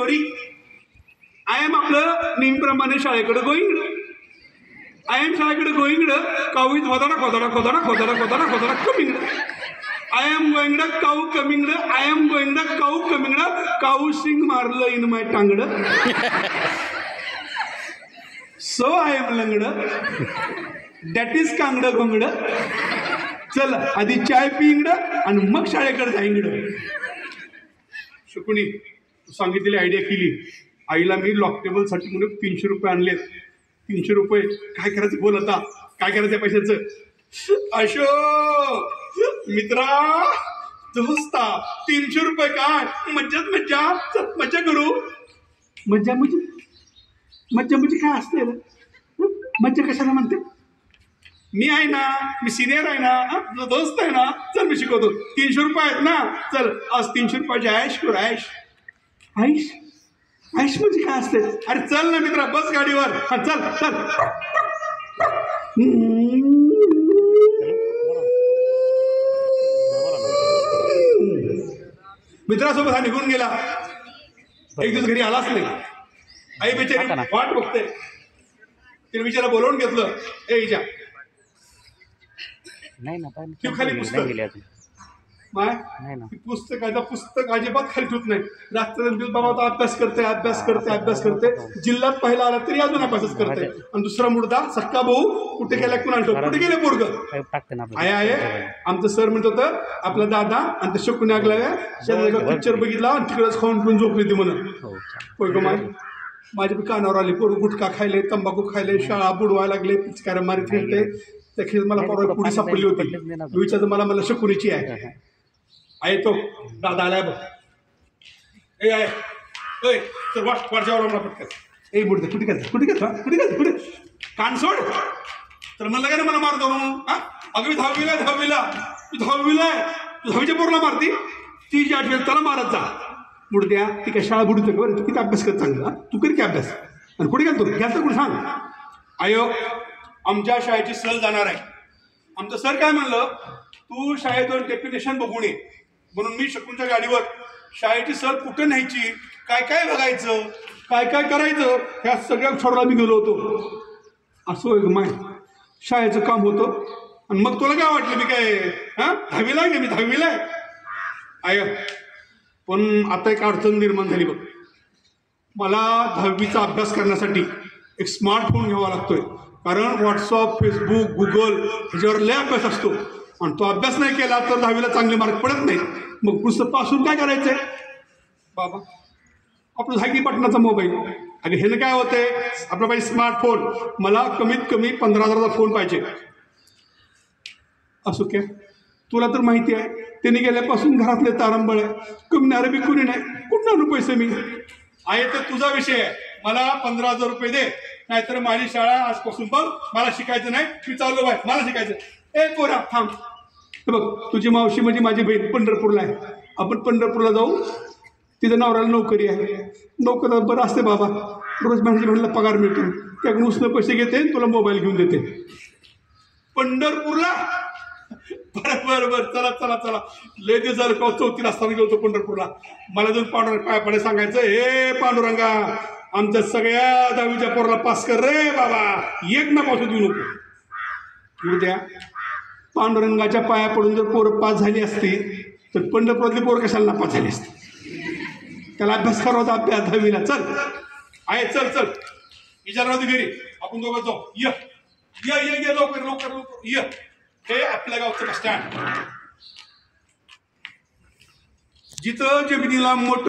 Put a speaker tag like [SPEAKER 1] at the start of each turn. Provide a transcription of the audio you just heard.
[SPEAKER 1] Sorry, I am आपलं नेहमीप्रमाणे शाळेकडे गोईंग. आय एम शाळेकडे गोईंग काऊ खोदाडा खोदाडा खोदाडा खोदाडा खोदाडा खोदाडा coming. I am going cow coming. I am going cow coming. Cow सिंग मारलं इन माय टांगड. सो आय एम लंगड. दॅट इज कांगड गोंगड. चल आधी चाय पिंगड आणि मग शाळेकडे जाईंगड. शकुनी तू सांगितलेली आयडिया केली. आईला मी लॉक टेबलसाठी म्हणून 300 रुपये आणलेत. 300 रुपये काय करायचं बोल आता. काय करायचं पैशाचं. अशोक मित्रा दोस्ता 300 रुपये काय मज्जाच मज्जा. मज्जा करू. मज्जा म्हणजे मज्जा म्हणजे काय असते मज्जा कशाला म्हणते. मी आहे ना, मी सिनियर आहे ना, तुझा दोस्त आहे ना. चल मी शिकवतो. 300 रुपये आहेत ना. चल आज 300 रुपयाची ऐश करू. ऐश ऐश ऐश म्हणजे काय असते. अरे चल ना मित्रा बस गाडीवर. हा चल चल. मित्रासोबत हा निघून गेला. एक दिवस घरी आलाच नाही. आई बिचारी वाट बघते. तिने बिचारा बोलवून घेतलं. ए इजा खाली पुस्तक माय पुस्तक अजिबात खाली ठेवत नाही. रात्र बाबा तो अभ्यास करते अभ्यास करते अभ्यास करते. जिल्ह्यात पहिला आला तरी अजून अभ्यासच करते. आणि दुसरा मुर्दा सक्का भाऊ कुठे गेला कुणा कुठे गेले पोरग. आहे आहे आमचं सर म्हणत होतं आपला दादा आणि ते शकुनी लागला पिक्चर बघितला आणि तिकडेच खाऊन पिऊन झोपली ती म्हणून. होय ग माय माझ्या कानावर आले. पोरं गुटखा खायले तंबाखू खायले शाळा बुडवायला लागले पिचकाऱ्या मारीत फिरते. त्या खेळ मला परवा पुढे सापडली होती. विचारतं मला शकुनीची आहे. आहे तो दादा आलाय बघ. ए आहे तर वाटच्यावर मला पटकन. ए बुडते कुठे करता कुठे करता कुठे करता कुठे कान सोड. तर म्हणलं काय ना मला मारतो म्हणून. हा अगं मी 10वीला आहे. 10वीला तू 10वीला आहे. तू 10वीच्या पोरला मारती. 3 8 त्याला मारत जा. बुडत्या ती काय शाळा बुडते बरं. तू किती अभ्यास कर चांगला. तू कर की अभ्यास. आणि कुठे घालतो घ्यायचं कुठे सांग. आयो आमच्या शाळेची सहल जाणार आहे. आमचं सर काय म्हणलं तू शाळेतून डेप्युटेशन बघून ये. म्हणून मी शकुनच्या गाडीवर शाळेची सहल कुठे न्यायची काय काय बघायचं काय काय करायचं ह्या सगळ्या ठरवला मी गेलो होतो. असं होय ग माय शाळेचं काम होतं. आणि मग तुला काय वाटलं मी काय 10वीला आहे का मी 10वीला आहे. आय पण आता एक अडचण निर्माण झाली बघ. मला 10वीचा अभ्यास करण्यासाठी एक स्मार्टफोन घ्यावा लागतोय. कारण व्हॉट्सअप फेसबुक गुगल ह्याच्यावर लय अभ्यास असतो. आणि तो अभ्यास नाही केला तर 10वीला चांगले मार्क पडत नाही. मग पुस्तक पासून काय करायचंय बाबा. आपलं झाकी पटनाचा मोबाईल. अगं हे काय होतंय आपला पाहिजे स्मार्टफोन. मला कमीत कमी 15,000चा फोन पाहिजे. असो क्या तुला तर माहिती आहे त्यांनी गेल्यापासून घरातले तारंबळ आहे. कमणारे बी कुणी नाही. कुठं आणू पैसे मी. आहे तर तुझा विषय आहे. मला 15,000 रुपये दे नाहीतर माझी शाळा आजपासून बघ. मला शिकायचं नाही. मी चाललो बाय मला शिकायचं. ए पोरा थांब. हे बघ तुझी मावशी म्हणजे माझी बहीण पंढरपूरला आहे. आपण पंढरपूरला जाऊ. तिथं नवऱ्याला नोकरी आहे. नोकरी बरं असते बाबा. रोज महिन्याला पगार मिळतो. त्याकडून उसनं पैसे घेते तुला मोबाईल घेऊन देते. पंढरपूरला बरं बरं बरं चला चला चला. लय दिवस झालं का 4थीत असताना गेलो पंढरपूरला. मला जाऊन पांडुरंग पाया पडे सांगायचं हे पांडुरंगा आमच्या सगळ्या 10वीच्या पोराला पास कर रे बाबा. एक ना पासून देऊ नको. उद्या पांडुरंगाच्या पाया पडून जर पोरं पास झाली असती तर पंढरपुरातली पोरं कशाला नापास झाली असती. त्याला अभ्यास करावा अभ्यास 10वीला. चल आहे चल चल विचारला घरी आपण दोघं जाऊ. ये ये ये लवकर लवकर लवकर ये. हे आपल्या गावचं बस स्टँड जिथं जमिनीला मोठं